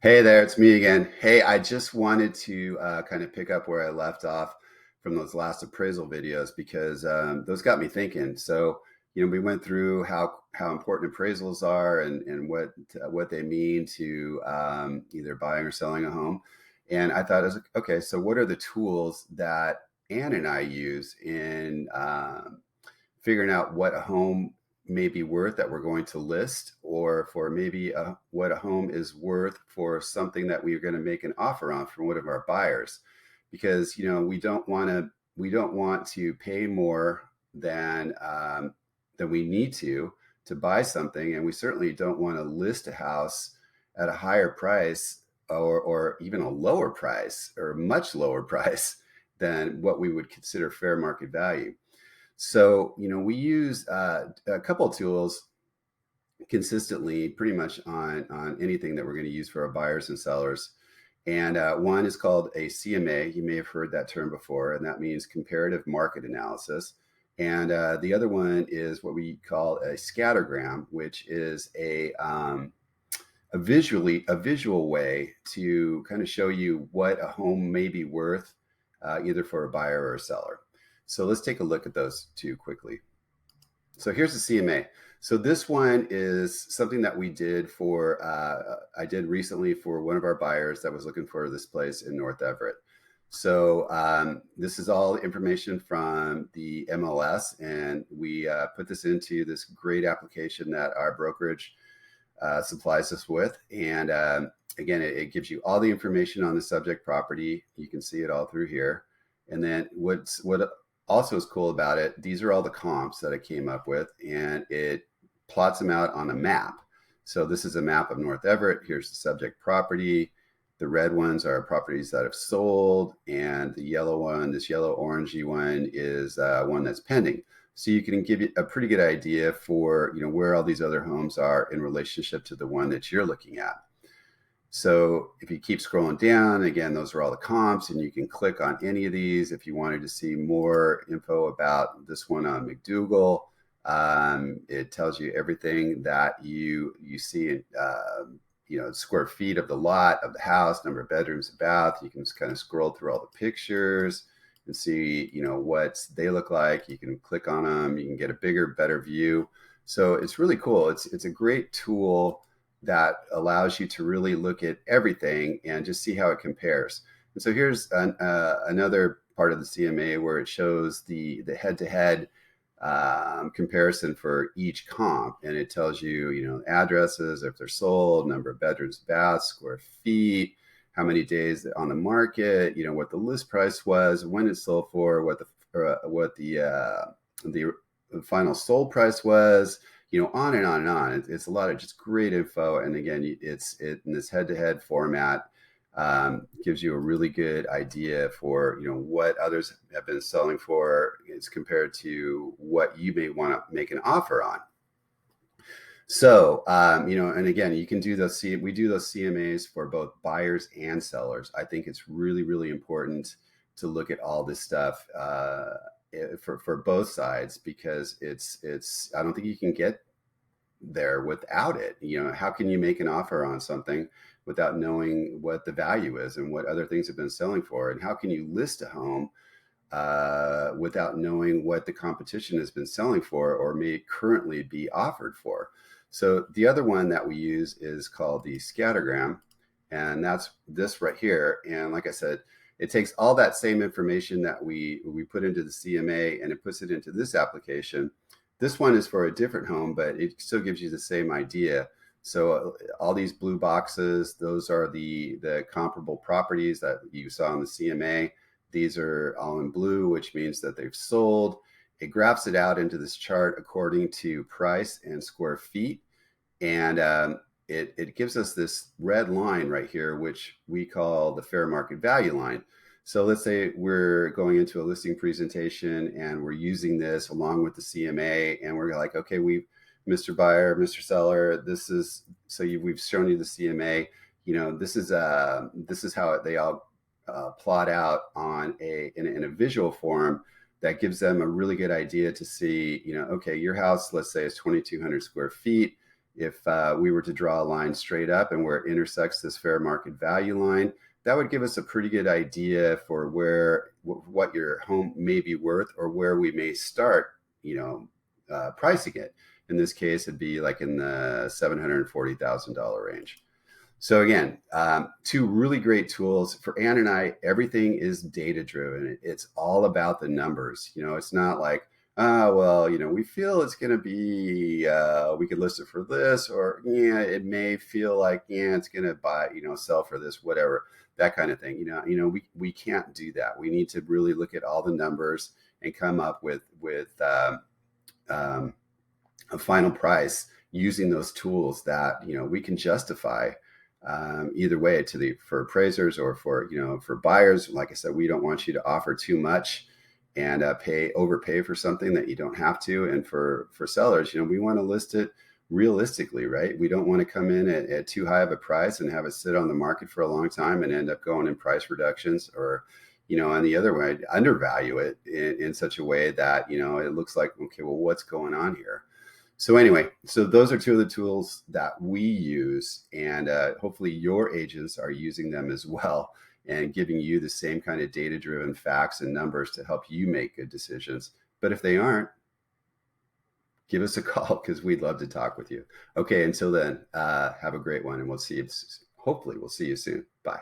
Hey there, it's me again. Hey, I just wanted to kind of pick up where I left off from those last appraisal videos because those got me thinking. We went through how important appraisals are and what they mean to either buying or selling a home. And I thought, I was like, okay, so what are the tools that Ann and I use in figuring out what a home may be worth that we're going to list, or for maybe what a home is worth for something that we're going to make an offer on from one of our buyers, because we don't want to pay more than we need to buy something, and we certainly don't want to list a house at a higher price or even a lower price or a much lower price than what we would consider fair market value. We use a couple of tools consistently, pretty much on anything that we're going to use for our buyers and sellers. And one is called a CMA. You may have heard that term before, and that means comparative market analysis. And the other one is what we call a scattergram, which is a visual way to kind of show you what a home may be worth, either for a buyer or a seller. So let's take a look at those two quickly. So here's the CMA. So this one is something that I did recently for one of our buyers that was looking for this place in North Everett. So this is all information from the MLS, and we put this into this great application that our brokerage supplies us with. And again, it gives you all the information on the subject property. You can see it all through here. And then what also is cool about it, these are all the comps that I came up with, and it plots them out on a map. So this is a map of North Everett. Here's the subject property. The red ones are properties that have sold, and the yellow one, this yellow orangey one, is one that's pending. So you can give you a pretty good idea for where all these other homes are in relationship to the one that you're looking at. So if you keep scrolling down, again, those are all the comps, and you can click on any of these if you wanted to see more info about this one on McDougal. It tells you everything that you see in square feet of the lot, of the house, number of bedrooms, bath. You can just kind of scroll through all the pictures and see what they look like. You can click on them. You can get a bigger, better view. So it's really cool. It's a great tool that allows you to really look at everything and just see how it compares. And so here's another part of the CMA where it shows the head-to-head comparison for each comp, and it tells you addresses, if they're sold, number of bedrooms, baths, square feet, how many days on the market, what the list price was, when it sold for, what the final sold price was, on and on and on. It's a lot of just great info. And again, it's in this head-to-head format, gives you a really good idea for, what others have been selling for as compared to what you may want to make an offer on. So, and again, you can do we do those CMAs for both buyers and sellers. I think it's really, really important to look at all this stuff for both sides, because I don't think you can get there without it. How can you make an offer on something without knowing what the value is and what other things have been selling for? And how can you list a home without knowing what the competition has been selling for or may currently be offered for? So the other one that we use is called the Scattergram, and that's this right here. And like I said, it takes all that same information that we put into the CMA, and it puts it into this application. This one is for a different home, but it still gives you the same idea. So all these blue boxes, those are the comparable properties that you saw in the CMA. These are all in blue, which means that they've sold. It graphs it out into this chart according to price and square feet. And it gives us this red line right here, which we call the fair market value line. So let's say we're going into a listing presentation and we're using this along with the CMA, and we're like, okay, Mr. Buyer, Mr. Seller, we've shown you the CMA. This is how they all plot out in a visual form that gives them a really good idea to see, okay, your house, let's say, is 2,200 square feet. If we were to draw a line straight up and where it intersects this fair market value line, that would give us a pretty good idea for what your home may be worth, or where we may start, pricing it. In this case, it'd be like in the $740,000 range. So again, two really great tools for Ann and I. Everything is data driven. It's all about the numbers. It's not like, well, we feel it's going to be, we could list it for this, or yeah, it may feel like, yeah, it's going to sell for this, whatever, that kind of thing. We can't do that. We need to really look at all the numbers and come up with a final price using those tools that we can justify, either way, for appraisers or for buyers. Like I said, we don't want you to offer too much and overpay for something that you don't have to. And for sellers, we want to list it realistically, right? We don't want to come in at too high of a price and have it sit on the market for a long time and end up going in price reductions, or on the other way, undervalue it in such a way that it looks like, okay, well, what's going on here? So anyway, those are two of the tools that we use, and hopefully your agents are using them as well, and giving you the same kind of data-driven facts and numbers to help you make good decisions. But if they aren't, give us a call, because we'd love to talk with you. Okay, until then, have a great one, and hopefully we'll see you soon. Bye.